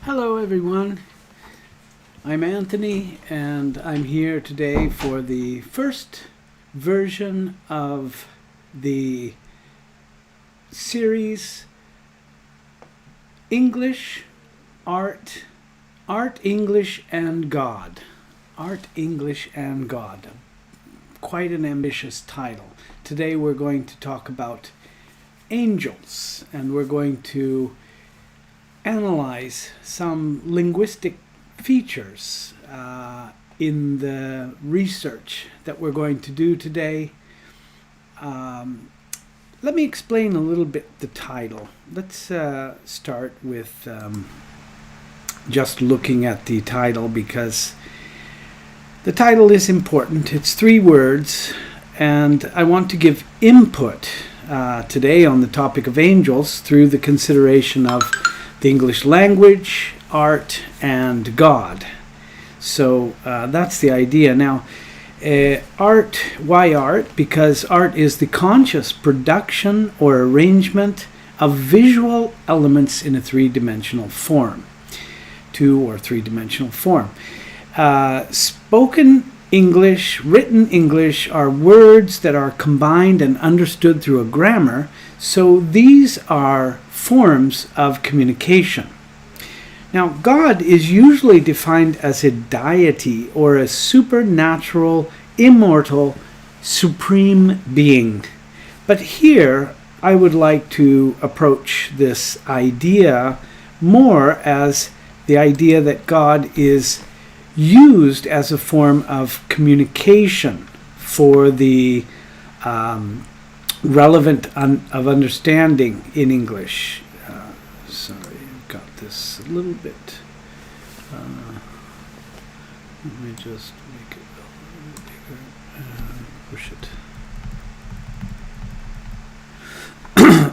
Hello everyone, I'm Anthony and I'm here today for the first version of the series English, Art, English and God. Art, English and God. Quite an ambitious title. Today we're going to talk about angels and we're going to analyze some linguistic features in the research that we're going to do today. Let me explain a little bit the title. Let's start with just looking at the title, because the title is important. It's 3 words, and I want to give input today on the topic of angels through the consideration of the English language, art, and God. So that's the idea. Now, art, why art? Because art is the conscious production or arrangement of visual elements in a 3-dimensional form. 2 or 3-dimensional form. Spoken English, written English are words that are combined and understood through a grammar. So these are forms of communication. Now, God is usually defined as a deity or a supernatural, immortal, supreme being. But here, I would like to approach this idea more as the idea that God is used as a form of communication for the relevant of understanding in English. Sorry, I've got this a little bit. Let me just make it a little bigger and push it.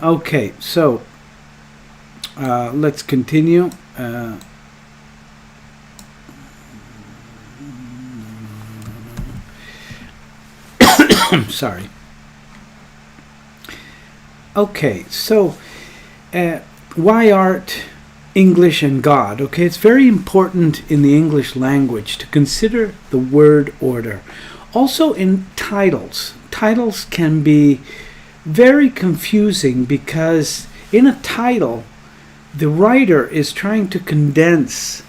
Okay, so let's continue. Sorry. Okay, so why art, English, and God? Okay, it's very important in the English language to consider the word order. Also in titles. Titles can be very confusing because in a title, the writer is trying to condense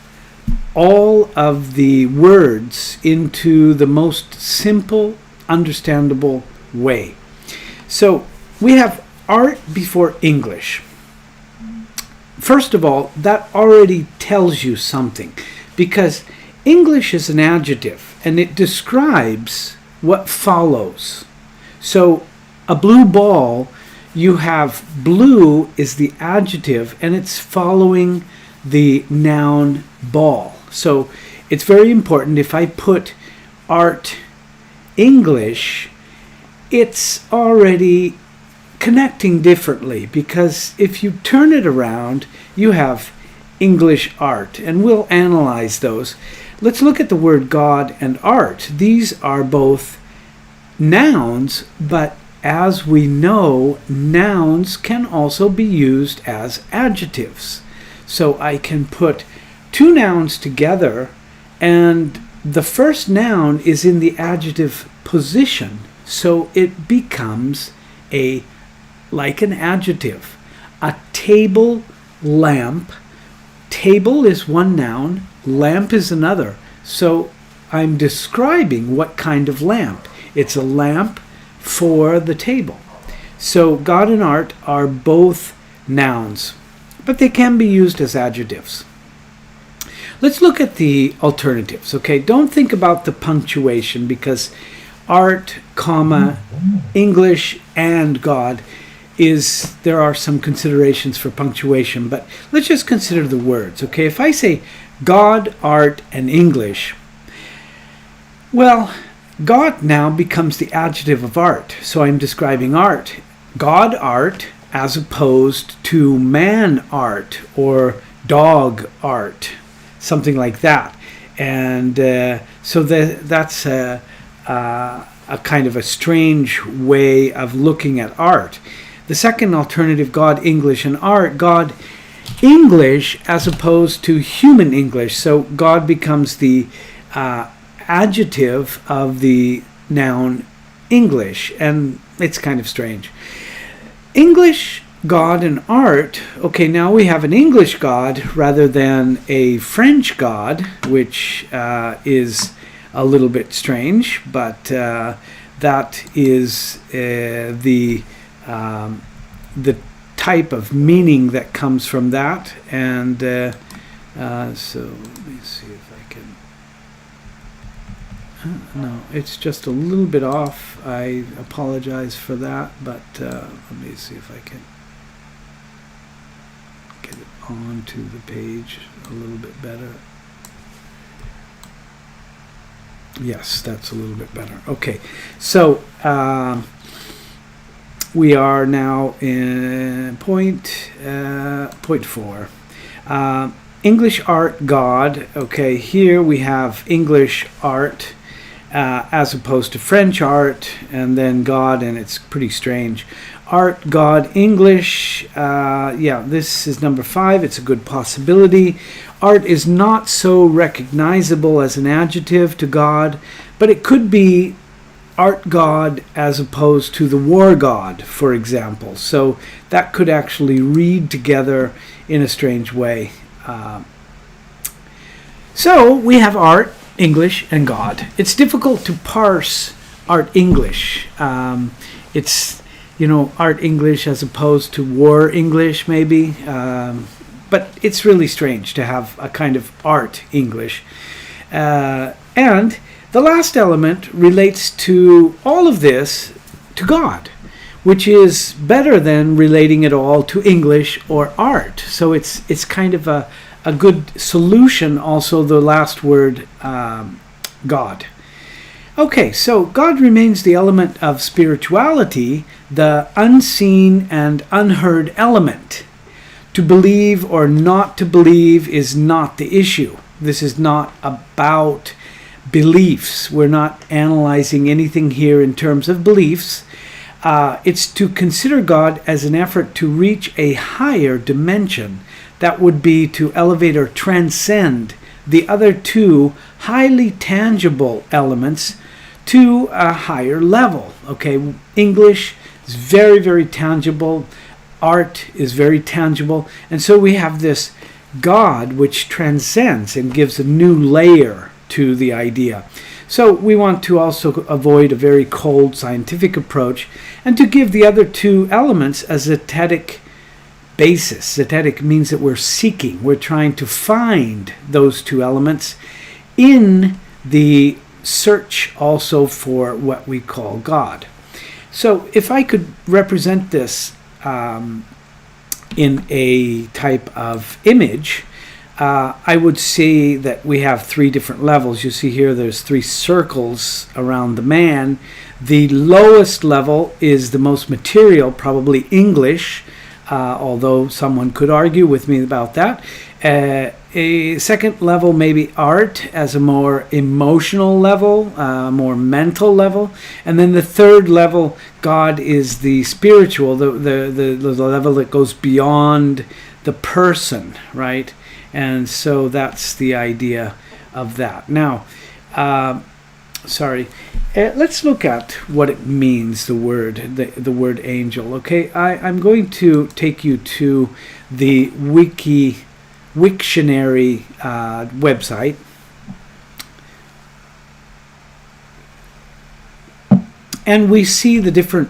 all of the words into the most simple, understandable way. So we have art before English. First of all, that already tells you something, because English is an adjective and it describes what follows. So a blue ball, you have blue is the adjective and it's following the noun ball. So it's very important. If I put art English, it's already connecting differently, because if you turn it around, you have English art, and we'll analyze those. Let's look at the word God and art. These are both nouns, but as we know, nouns can also be used as adjectives. So I can put 2 nouns together, and the first noun is in the adjective position, so it becomes like an adjective. A table lamp. Table is one noun, lamp is another. So I'm describing what kind of lamp. It's a lamp for the table. So God and art are both nouns, but they can be used as adjectives. Let's look at the alternatives, okay? Don't think about the punctuation, because art, comma, English, and God there are some considerations for punctuation, but let's just consider the words, okay? If I say God, art, and English, well, God now becomes the adjective of art, so I'm describing art. God art as opposed to man art or dog art, something like that. And so that's a kind of a strange way of looking at art. The second alternative, God, English, and art, God English as opposed to human English. So God becomes the adjective of the noun English, and it's kind of strange. English, God, and art. Okay, now we have an English God rather than a French God, which is a little bit strange, but that is the type of meaning that comes from that. And so let me see if I can. No, it's just a little bit off. I apologize for that, but let me see if I can get it onto the page a little bit better. Yes, that's a little bit better. Okay, so we are now in point 4. English art, God. Okay, here we have English art as opposed to French art, and then God, and it's pretty strange. Art, God, English. Yeah, this is number 5. It's a good possibility. Art is not so recognizable as an adjective to God, but it could be art God as opposed to the war God, for example. So that could actually read together in a strange way. So we have art, English, and God. It's difficult to parse art English. It's, you know, art English as opposed to war English, maybe. But it's really strange to have a kind of art English. And the last element relates to all of this to God, which is better than relating it all to English or art. So it's kind of a good solution, also the last word, God. Okay, so God remains the element of spirituality, the unseen and unheard element. To believe or not to believe is not the issue. This is not about beliefs. We're not analyzing anything here in terms of beliefs. It's to consider God as an effort to reach a higher dimension. That would be to elevate or transcend the other two highly tangible elements to a higher level. Okay, English is very, very tangible. Art is very tangible. And so we have this God which transcends and gives a new layer to the idea. So we want to also avoid a very cold scientific approach and to give the other two elements a zetetic basis. Zetetic means that we're seeking, we're trying to find those two elements in the search also for what we call God. So if I could represent this in a type of image, I would say that we have 3 different levels. You see here there's 3 circles around the man. The lowest level is the most material, probably English, although someone could argue with me about that. A second level, maybe art as a more emotional level, more mental level. And then the third level, God, is the spiritual, the level that goes beyond the person, right? And so that's the idea of that. Now, let's look at what it means, the word angel. Okay, I'm going to take you to the Wiktionary website. And we see the different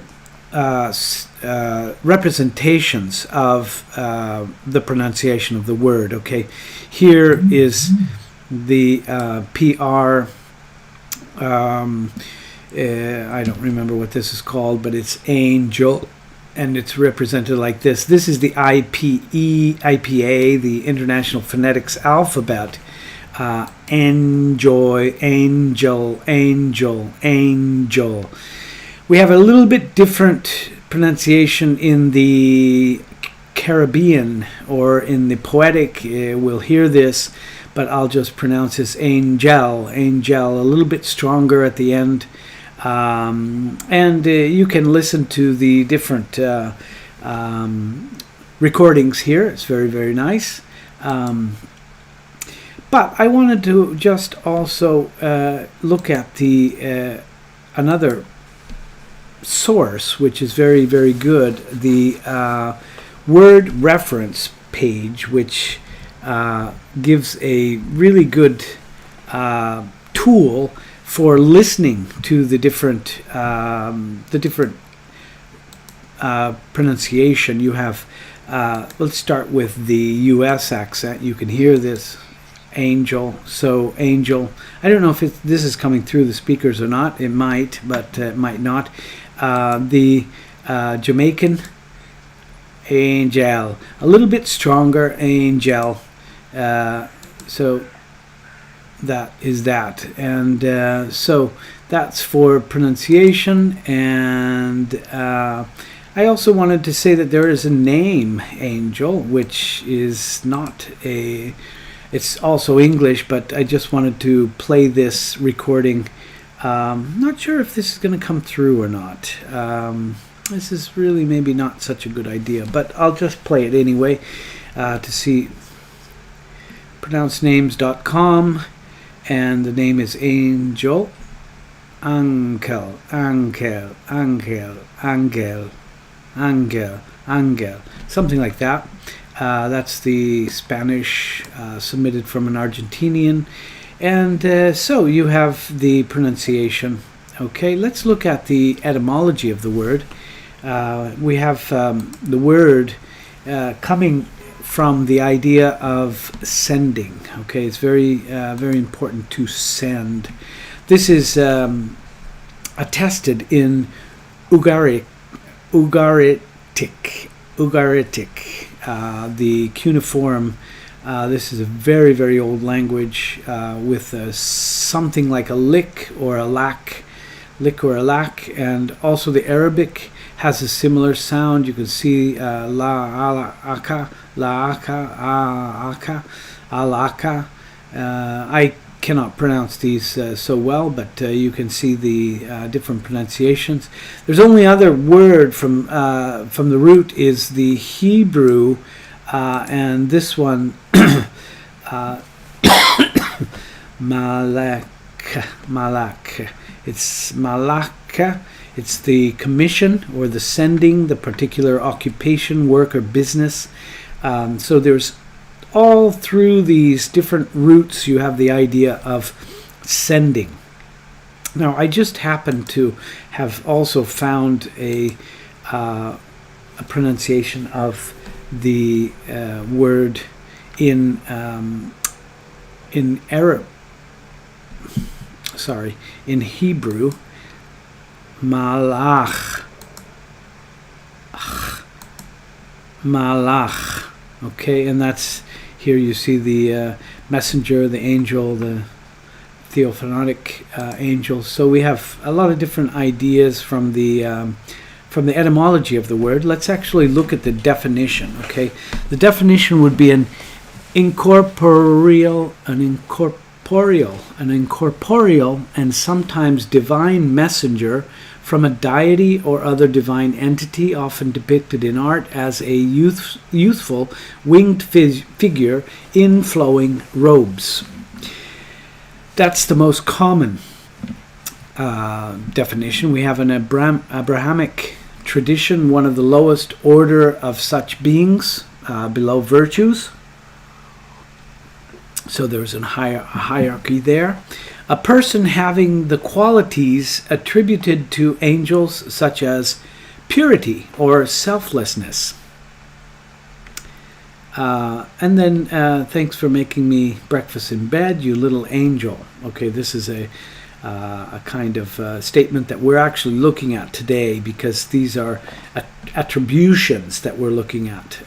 representations of the pronunciation of the word. Okay, here is the PR. I don't remember what this is called, but it's angel, and it's represented like this. This is the IPA, the International Phonetics Alphabet. Enjoy, angel, angel, angel. We have a little bit different pronunciation in the Caribbean or in the poetic. We'll hear this, but I'll just pronounce this angel, angel, a little bit stronger at the end. And you can listen to the different recordings here. It's very, very nice. But I wanted to just also look at the another source, which is very, very good, the word reference page, which gives a really good tool for listening to the different pronunciation. You have, let's start with the U.S. accent. You can hear this, angel. So angel. I don't know if this is coming through the speakers or not. It might, but it might not. The Jamaican, angel, a little bit stronger, angel. So that is that, and so that's for pronunciation. And I also wanted to say that there is a name, angel, which is not a, it's also English, but I just wanted to play this recording. Not sure if this is going to come through or not. This is really maybe not such a good idea, but I'll just play it anyway to see. Pronouncenames.com, and the name is Angel. Angel, Angel, Angel, Angel, Angel, Angel, something like that. That's the Spanish submitted from an Argentinian. And so you have the pronunciation. Okay, let's look at the etymology of the word. We have the word coming from the idea of sending. Okay, it's very, very important to send. This is attested in Ugaritic, the cuneiform. This is a very, very old language with something like a lick or a lack, and also the Arabic has a similar sound. You can see la aka, alaka. I cannot pronounce these so well, but you can see the different pronunciations. There's only other word from the root is the Hebrew, and this one malak. It's malaka. It's the commission or the sending, the particular occupation, work, or business. So there's all through these different roots you have the idea of sending. Now I just happen to have also found a pronunciation of the word in Arab. Sorry, in Hebrew. Malach. Malach. Okay, and that's here you see the messenger, the angel, the theophanic angel. So we have a lot of different ideas from the etymology of the word. Let's actually look at the definition. Okay, the definition would be an incorporeal, and sometimes divine messenger from a deity or other divine entity, often depicted in art as a youthful winged figure in flowing robes. That's the most common definition. We have an Abrahamic tradition, one of the lowest order of such beings, below virtues. So there's a hierarchy there. A person having the qualities attributed to angels, such as purity or selflessness. And then, thanks for making me breakfast in bed, you little angel. Okay, this is a kind of statement that we're actually looking at today, because these are attributions that we're looking at.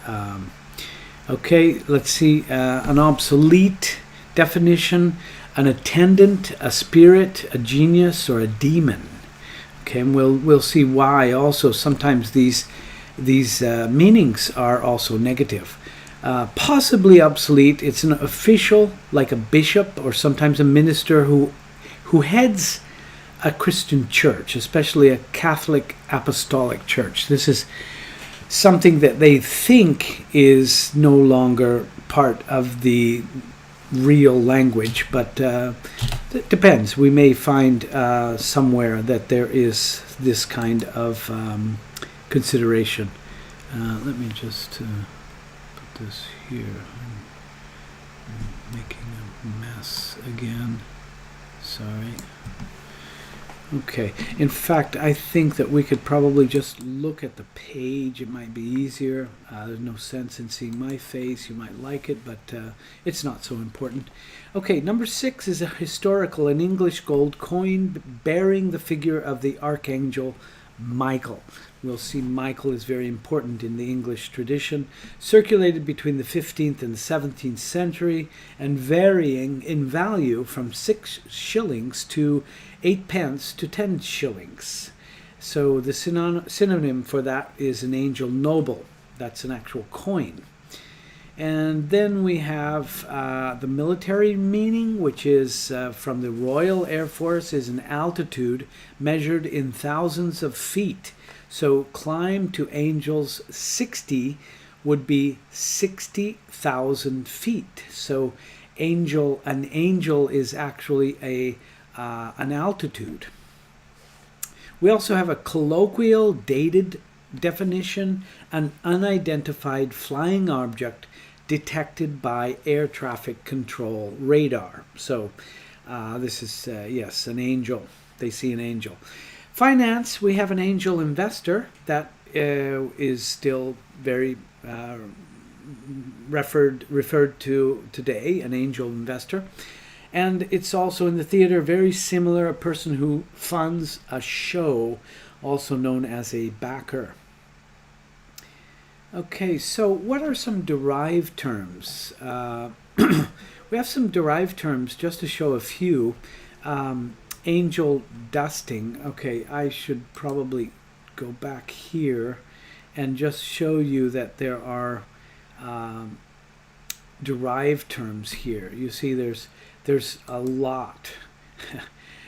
Okay, let's see, an obsolete definition, an attendant, a spirit, a genius, or a demon. Okay, and we'll see why also sometimes these meanings are also negative. Possibly obsolete, it's an official like a bishop or sometimes a minister who heads a Christian church, especially a Catholic apostolic church. This is something that they think is no longer part of the real language, but it depends. We may find somewhere that there is this kind of consideration. Let me just put this here. I'm making a mess again. Sorry. Okay. In fact, I think that we could probably just look at the page. It might be easier. There's no sense in seeing my face. You might like it, but it's not so important. Okay, number 6 is a historical, an English gold coin bearing the figure of the archangel Michael. We'll see Michael is very important in the English tradition, circulated between the 15th and the 17th century, and varying in value from 6 shillings to 8 pence to 10 shillings. So the synonym for that is an angel noble. That's an actual coin. And then we have the military meaning, which is from the Royal Air Force, is an altitude measured in thousands of feet. So climb to angels 60 would be 60,000 feet. So an angel is actually an altitude. We also have a colloquial dated definition, an unidentified flying object detected by air traffic control radar. So this is, yes, an angel. They see an angel. Finance, we have an angel investor that is still very referred to today, an angel investor. And it's also in the theater very similar, a person who funds a show, also known as a backer. Okay, so what are some derived terms? We have some derived terms, just to show a few. Angel dusting. Okay, I should probably go back here and just show you that there are derived terms here. You see there's a lot.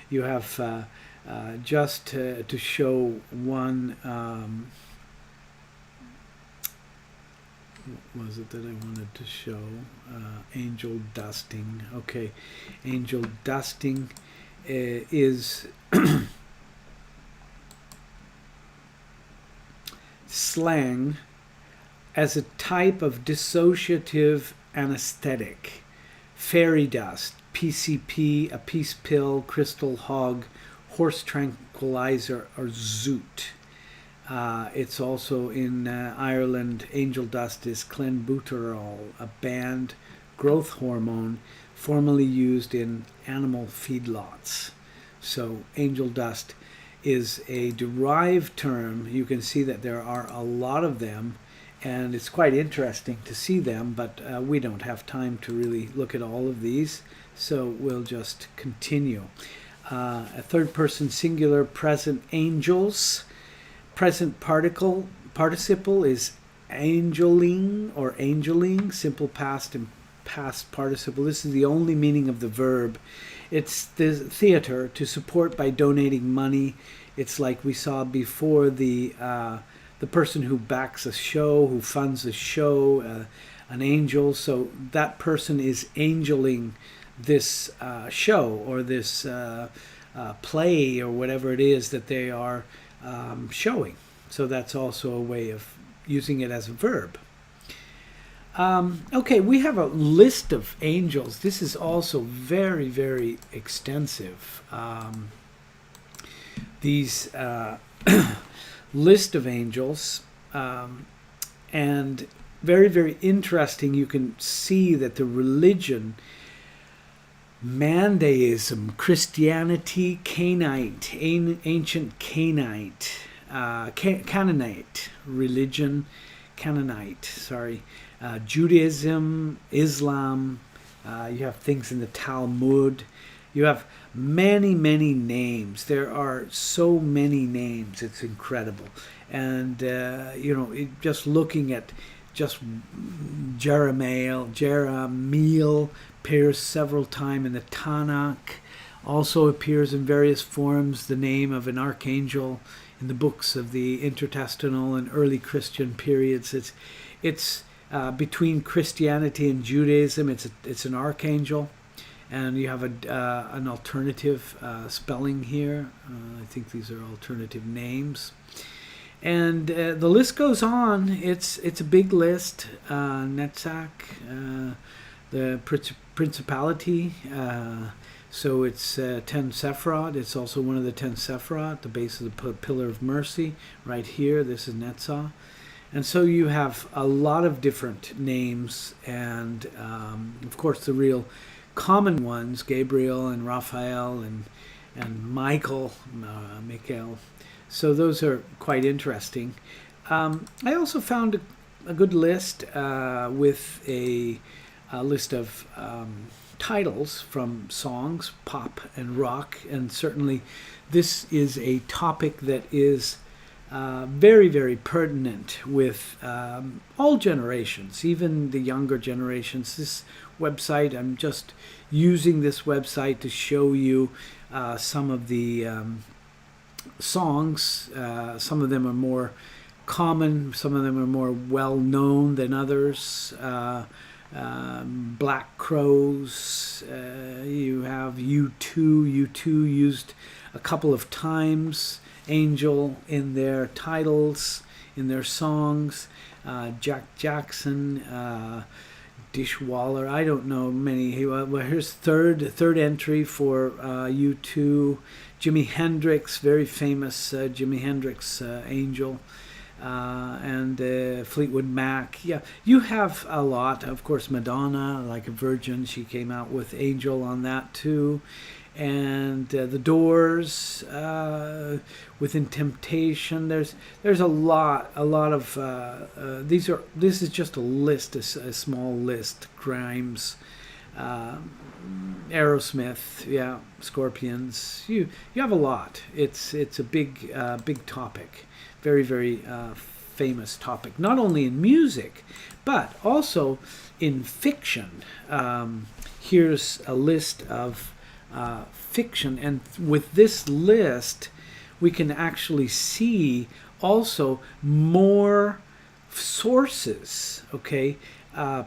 You have just to show one, what was it that I wanted to show? Angel dusting. Okay, angel dusting is slang as a type of dissociative anesthetic. Fairy dust, PCP, a peace pill, crystal hog, horse tranquilizer, or zoot. It's also in Ireland. Angel dust is clenbuterol, a banned growth hormone formerly used in animal feedlots. So angel dust is a derived term. You can see that there are a lot of them, and it's quite interesting to see them, but we don't have time to really look at all of these, so we'll just continue. A third person singular present angels. Present participle is angeling or angeling, simple past and past participle. This is the only meaning of the verb. It's the theater, to support by donating money. It's like we saw before, the person who backs a show, who funds a show, an angel. So that person is angeling this show or this play or whatever it is that they are showing. So that's also a way of using it as a verb. Okay, we have a list of angels. This is also very, very extensive. These list of angels, and very, very interesting. You can see that the religion, Mandaism, Christianity, Canaanite, ancient Canaanite, Canaanite religion, Canaanite, sorry, Judaism, Islam, you have things in the Talmud, you have many, many names. There are so many names, it's incredible. And, just looking at just Jeremiel appears several times in the Tanakh, also appears in various forms, the name of an archangel in the books of the intertestamental and early Christian periods. It's between Christianity and Judaism. It's an archangel, and you have an alternative spelling here. I think these are alternative names. And the list goes on. It's a big list. Netzach, the principality. So it's 10 Sephirot. It's also one of the 10 Sephirot, the base of the Pillar of Mercy. Right here, this is Netzach. And so you have a lot of different names. And, of course, the real common ones, Gabriel and Raphael and Michael. So those are quite interesting. I also found a good list with a list of titles from songs, pop and rock, and certainly this is a topic that is very, very pertinent with all generations, even the younger generations. This website, I'm just using this website to show you some of the songs. Some of them are more common, some of them are more well known than others. Black Crows, you have U2 used a couple of times, Angel in their titles, in their songs. Jack Jackson, Dishwaller, I don't know many. Well, here's third entry for U2. Jimi Hendrix, very famous Jimi Hendrix Angel, and Fleetwood Mac. Yeah, you have a lot. Of course, Madonna, like a virgin, she came out with Angel on that too. And the Doors, Within Temptation. There's a lot of this is just a list, a small list. Grimes, Aerosmith, yeah, Scorpions. You have a lot. It's a big topic, very, very famous topic. Not only in music, but also in fiction. Here's a list of fiction, and with this list, we can actually see also more sources. Okay.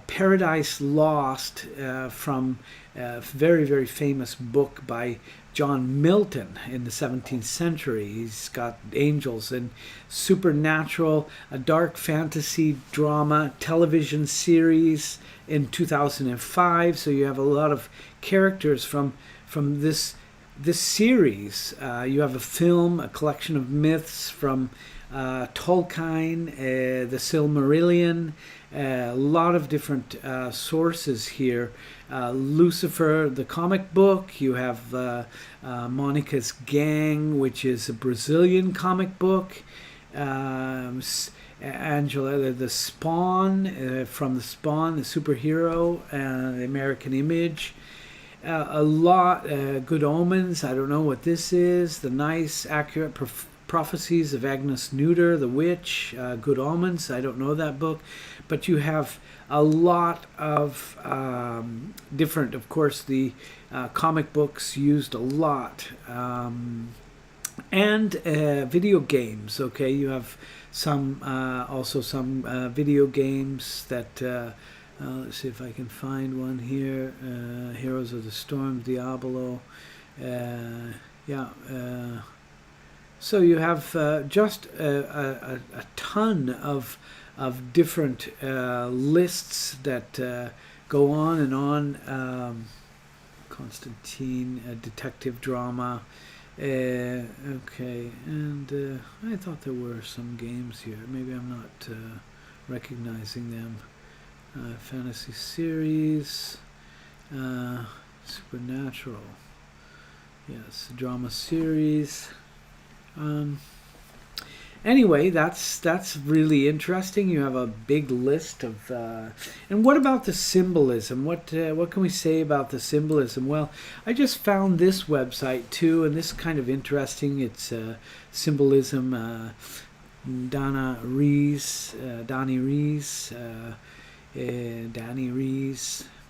Paradise Lost from a very, very famous book by John Milton in the 17th century. He's got angels and supernatural, a dark fantasy drama television series in 2005. So you have a lot of characters from this series. You have a film, a collection of myths from Tolkien, the Silmarillion, a lot of different sources here. Lucifer, the comic book. You have Monica's Gang, which is a Brazilian comic book. Angela, the Spawn, from the Spawn, the superhero, the American Image. A lot, Good Omens, I don't know what this is. The Nice, Accurate Prophecies of Agnes Neuter, the Witch, Good Omens, I don't know that book. But you have a lot of different, of course, the comic books used a lot. And video games, okay? You have some, also some video games that... let's see if I can find one here. Heroes of the Storm, Diablo. So you have just a ton of different lists that go on and on. Constantine, detective drama. Okay, and I thought there were some games here. Maybe I'm not recognizing them. Fantasy series, supernatural, yes, drama series. Anyway, that's really interesting. You have a big list of, and what about the symbolism? What can we say about the symbolism? Well, I just found this website too, and this is kind of interesting. It's symbolism. Danny Rees,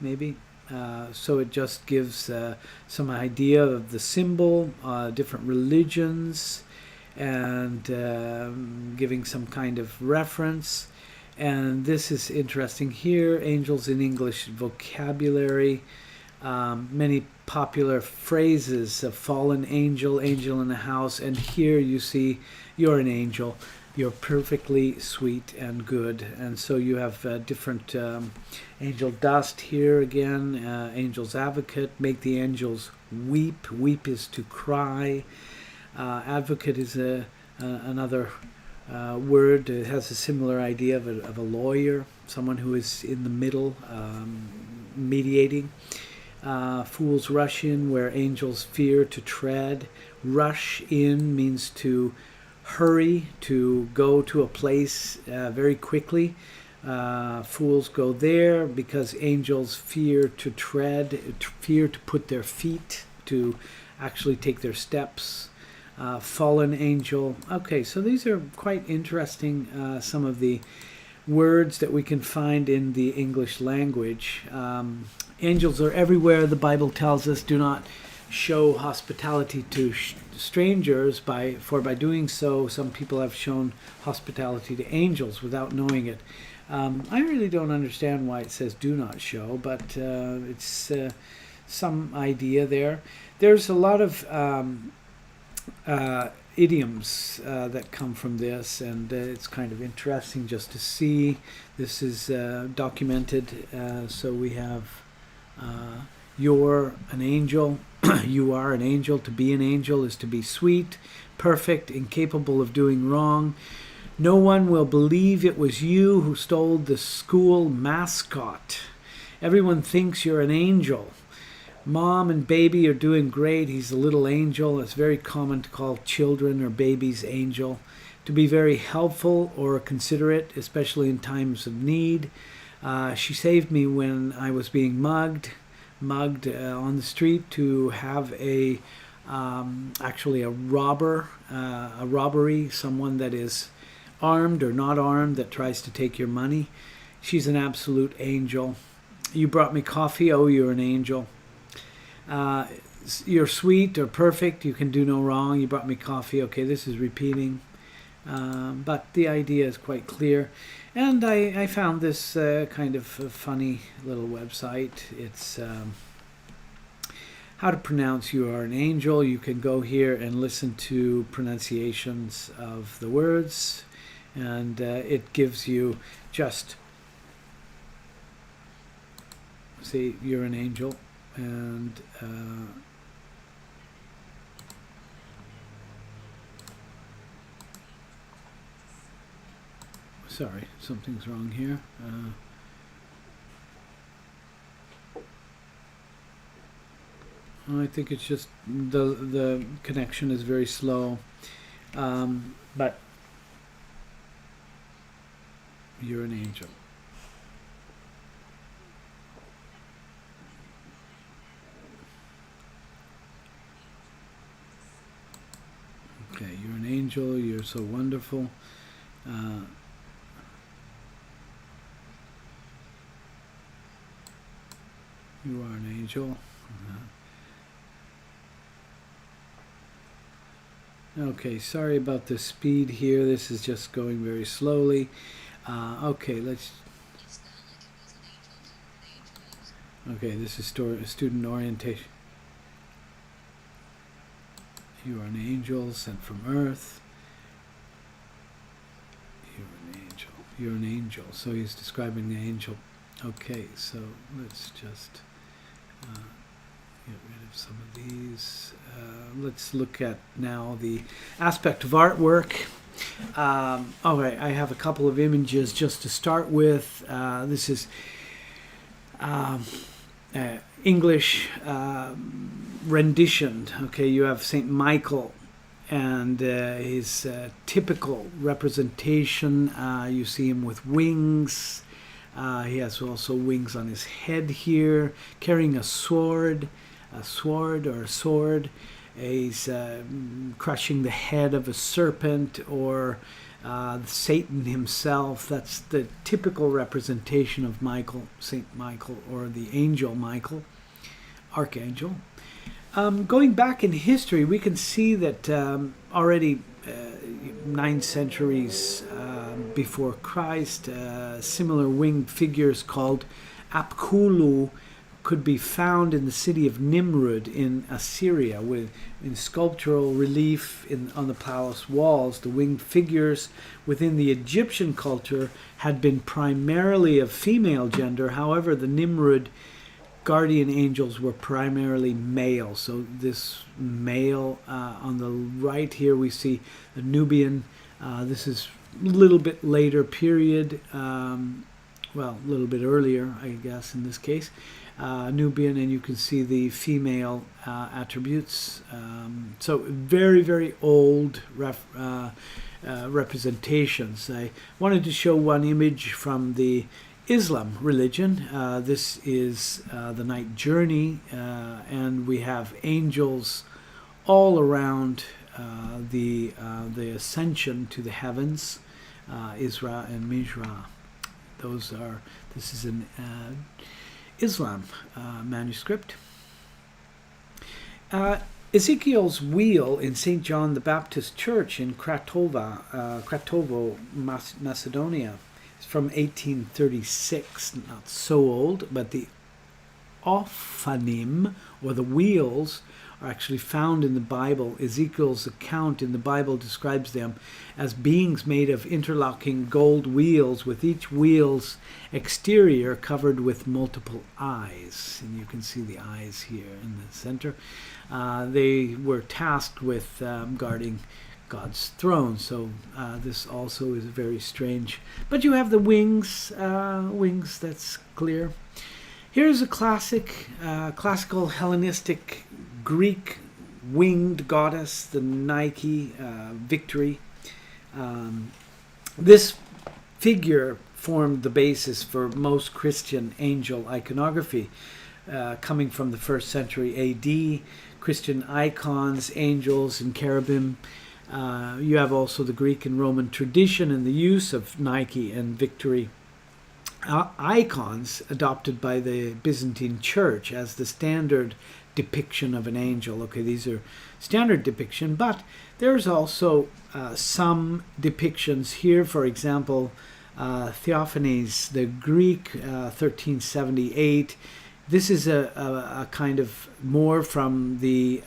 maybe. So it just gives some idea of the symbol, different religions, and giving some kind of reference. And this is interesting here, angels in English vocabulary. Many popular phrases, a fallen angel, angel in the house, and here you see you're an angel. You're perfectly sweet and good. And so you have different angel dust here again, angel's advocate, make the angels weep. Weep is to cry. Advocate is another word. It has a similar idea of a lawyer, someone who is in the middle, mediating. Fools rush in where angels fear to tread. Rush in means to hurry, to go to a place very quickly. Fools go there because angels fear to tread, fear to put their feet, to actually take their steps. Fallen angel. Okay, so these are quite interesting, some of the words that we can find in the English language. Angels are everywhere, the Bible tells us. Do not show hospitality to strangers, for by doing so, some people have shown hospitality to angels without knowing it. I really don't understand why it says do not show, but it's some idea there. There's a lot of idioms that come from this, and it's kind of interesting just to see. This is documented, so we have you're an angel. You are an angel. To be an angel is to be sweet, perfect, incapable of doing wrong. No one will believe it was you who stole the school mascot. Everyone thinks you're an angel. Mom and baby are doing great. He's a little angel. It's very common to call children or babies angel. To be very helpful or considerate, especially in times of need. She saved me when I was being mugged on the street. To have actually a robbery, someone that is armed or not armed that tries to take your money. She's an absolute angel. You brought me coffee. Oh, you're an angel. You're sweet or perfect. You can do no wrong. You brought me coffee. Okay, this is repeating. But the idea is quite clear. And I found this kind of funny little website. It's how to pronounce you are an angel. You can go here and listen to pronunciations of the words. And it gives you just, see, you're an angel. And sorry, something's wrong here. I think it's just the connection is very slow, but you're an angel. Okay, you're an angel. You're so wonderful. You are an angel. Okay, sorry about the speed here. This is just going very slowly. Okay, let's. Okay, this is student orientation. You are an angel sent from earth. You're an angel. You're an angel. So he's describing the angel. Okay, so let's just get rid of some of these. Let's look at now the aspect of artwork. Alright, I have a couple of images just to start with. This is English rendition. Okay, you have Saint Michael and his typical representation. You see him with wings. He has also wings on his head here, carrying a sword. He's crushing the head of a serpent, or Satan himself. That's the typical representation of Michael, Saint Michael, or the angel Michael, archangel. Going back in history, we can see that already 9 centuries before Christ, similar winged figures called Apkulu could be found in the city of Nimrud in Assyria, in sculptural relief on the palace walls. The winged figures within the Egyptian culture had been primarily of female gender. However, the Nimrud guardian angels were primarily male. So this male, on the right here we see the Nubian. This is a little bit later period, well, a little bit earlier, I guess, in this case. Nubian, and you can see the female attributes. So very, very old representations. I wanted to show one image from the Islam religion. This is the night journey, and we have angels all around the ascension to the heavens, Isra and Mijra. This is an Islam manuscript. Ezekiel's wheel in St. John the Baptist Church in Kratovo, Macedonia, is from 1836. Not so old, but the ophanim, or the wheels, are actually found in the Bible. Ezekiel's account in the Bible describes them as beings made of interlocking gold wheels, with each wheel's exterior covered with multiple eyes. And you can see the eyes here in the center. They were tasked with guarding God's throne. So this also is very strange. But you have the wings, that's clear. Here's a classical Hellenistic Greek winged goddess, the Nike, Victory. This figure formed the basis for most Christian angel iconography, coming from the 1st century A.D. Christian icons, angels, and cherubim. You have also the Greek and Roman tradition and the use of Nike and Victory icons adopted by the Byzantine Church as the standard depiction of an angel. Okay, these are standard depiction, but there's also some depictions here. For example, Theophanes, the Greek, 1378. This is a kind of more from the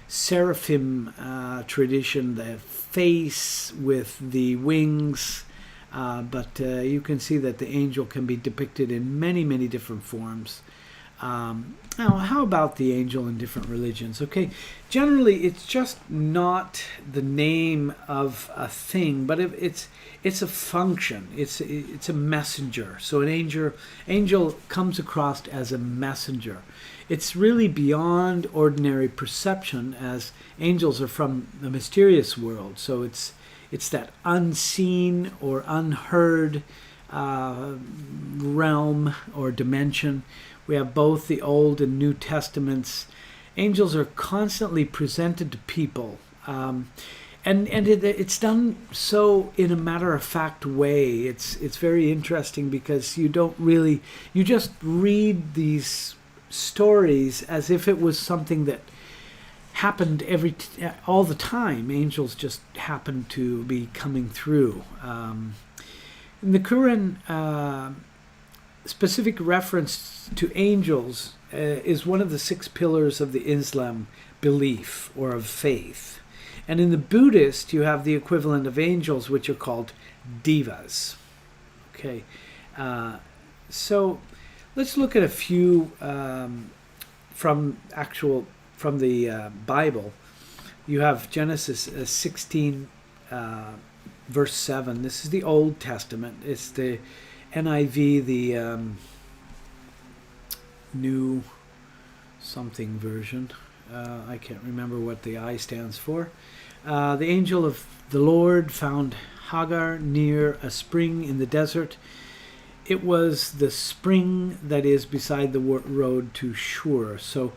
seraphim tradition, the face with the wings. But you can see that the angel can be depicted in many, many different forms. Now, how about the angel in different religions? Okay, generally it's just not the name of a thing, but it's a function. It's a messenger. So an angel comes across as a messenger. It's really beyond ordinary perception, as angels are from the mysterious world. So it's that unseen or unheard realm or dimension. We have both the Old and New Testaments. Angels are constantly presented to people. And it's done so in a matter-of-fact way. It's very interesting because you just read these stories as if it was something that happened all the time. Angels just happen to be coming through. In the Quran, specific reference to angels is one of the 6 pillars of the Islam belief or of faith. And in the Buddhist, you have the equivalent of angels, which are called devas. Okay, so let's look at a few from the Bible. You have Genesis 16, verse 7. This is the Old Testament. It's the NIV, the New something version. I can't remember what the I stands for. The angel of the Lord found Hagar near a spring in the desert. It was the spring that is beside the road to Shur. So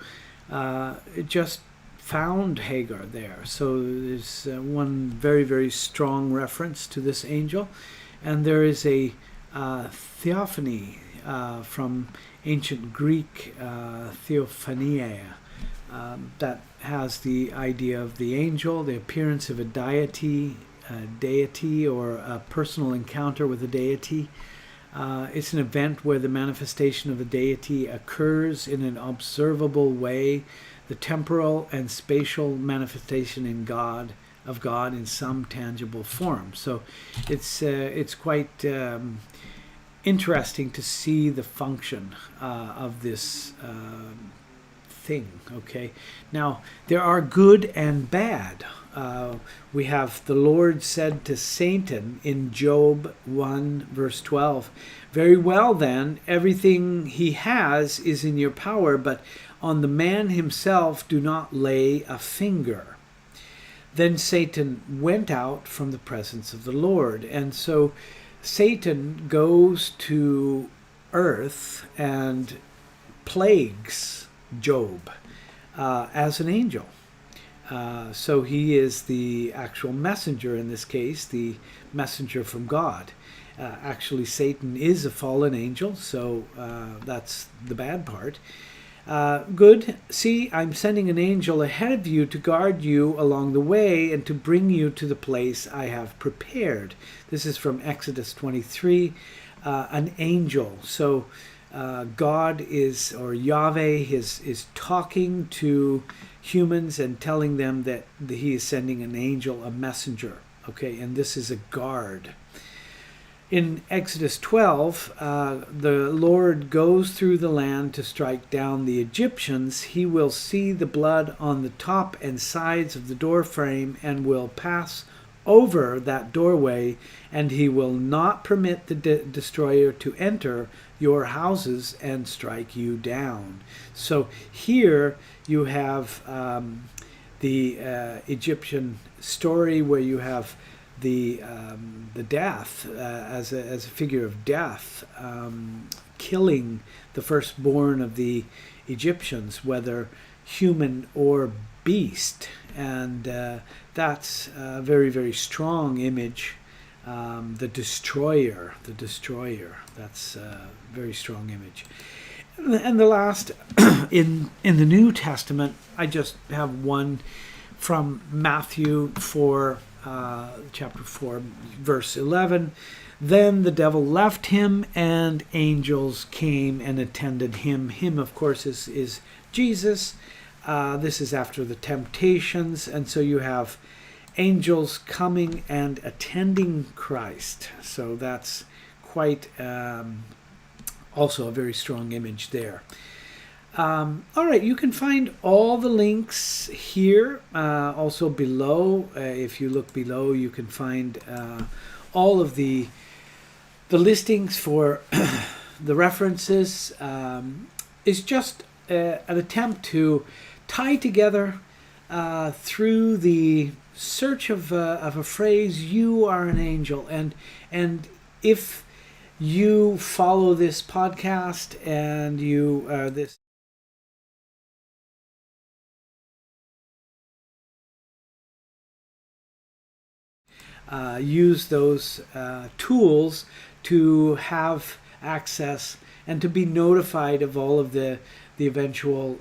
it just found Hagar there. So there's one very, very strong reference to this angel. And there is a theophany from ancient Greek, theophania. that has the idea of the angel, the appearance of a deity, or a personal encounter with a deity. It's an event where the manifestation of a deity occurs in an observable way, the temporal and spatial manifestation of God in some tangible form. So it's quite interesting to see the function of this thing. Okay, now there are good and bad. We have the Lord said to Satan in Job 1 verse 12, "Very well then, everything he has is in your power, but on the man himself do not lay a finger." Then Satan went out from the presence of the Lord. And so Satan goes to earth and plagues Job as an angel. So he is the actual messenger in this case, the messenger from God. Actually, Satan is a fallen angel, so that's the bad part. Good. See, I'm sending an angel ahead of you to guard you along the way and to bring you to the place I have prepared. This is from Exodus 23, an angel. So God is, or Yahweh is talking to humans and telling them that he is sending an angel, a messenger. Okay, and this is a guard. In Exodus 12, the Lord goes through the land to strike down the Egyptians. He will see the blood on the top and sides of the door frame and will pass over that doorway, and he will not permit the destroyer to enter your houses and strike you down. So here you have the Egyptian story where you have the death as a figure of death, killing the firstborn of the Egyptians, whether human or beast, and that's a very, very strong image. The destroyer, that's a very strong image. And the last, in the New Testament, I just have one from Matthew 4, chapter 4, verse 11. Then the devil left him, and angels came and attended him. Him, of course, is Jesus. This is after the temptations, and so you have angels coming and attending Christ. So that's quite also a very strong image there. All right, you can find all the links here, also below. If you look below, you can find all of the listings for the references. It's just an attempt to tie together through the search of a phrase, "You are an angel," and if you follow this podcast and you this use those tools to have access and to be notified of all of the eventual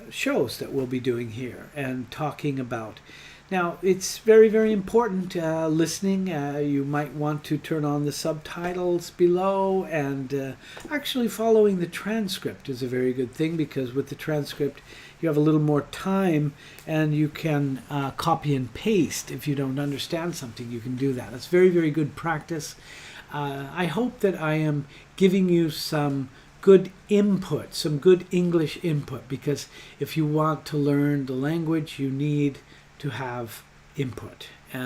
shows that we'll be doing here and talking about. Now, it's very, very important listening. You might want to turn on the subtitles below, and actually following the transcript is a very good thing, because with the transcript you have a little more time and you can copy and paste. If you don't understand something, you can do that. It's very, very good practice. I hope that I am giving you some good input, some good English input, because if you want to learn the language, you need to have input.